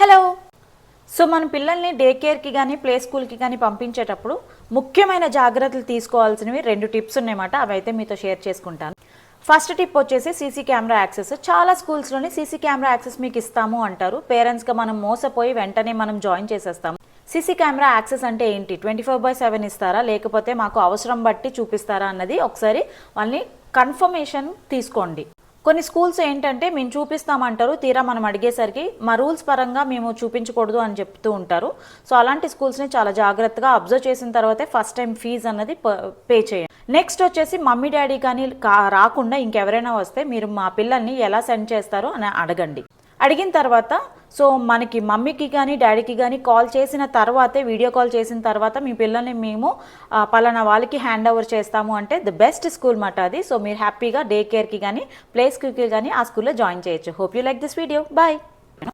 Hello. So మన పిల్లల్ని day కేర్కి కానీ ప్లే స్కూల్కి కానీ పంపించేటప్పుడు ముఖ్యమైన జాగ్రత్తలు తీసుకోవాల్సినవి 2 టిప్స్ ఉన్నాయన్నమాట. అవి అయితే మీతో షేర్ చేసుకుంటాను. ఫస్ట్ టిప్ వచ్చేసి సీసీ కెమెరా యాక్సెస్. చాలా స్కూల్స్లోనే సీసీ కెమెరా యాక్సెస్ మీకు ఇస్తాము అంటారు. పేరెంట్స్గా మనం మోసపోయి వెంటనే మనం జాయిన్ చేసేస్తాము. సీసీ కెమెరా యాక్సెస్ అంటే ఏంటి, 24/7 ఇస్తారా లేకపోతే మాకు అవసరం బట్టి చూపిస్తారా అన్నది ఒకసారి వాళ్ళని కన్ఫర్మేషన్ తీసుకోండి. కొన్ని స్కూల్స్ ఏంటంటే మేము చూపిస్తామంటారు, తీరా మనం అడిగేసరికి మా రూల్స్ పరంగా మేము చూపించకూడదు అని చెప్తూ ఉంటారు. సో అలాంటి స్కూల్స్ని చాలా జాగ్రత్తగా అబ్జర్వ్ చేసిన తర్వాతే ఫస్ట్ టైం ఫీజు అన్నది పే చేయండి. నెక్స్ట్ వచ్చేసి మమ్మీ డాడీ కానీ రాకుండా ఇంకెవరైనా వస్తే మీరు మా పిల్లల్ని ఎలా సెండ్ చేస్తారో అని అడగండి. అడిగిన తర్వాత సో మనకి మమ్మీకి కానీ డాడీకి కానీ కాల్ చేసిన తర్వాతే, వీడియో కాల్ చేసిన తర్వాత మీ పిల్లల్ని మేము పలానా వాళ్ళకి హ్యాండ్ ఓవర్ చేస్తాము అంటే ది బెస్ట్ స్కూల్ మాట అది. సో మీరు హ్యాపీగా డే కేర్కి కానీ ప్లే స్కూల్కి కానీ ఆ స్కూల్లో జాయిన్ చేయొచ్చు. Hope you like this video. Bye.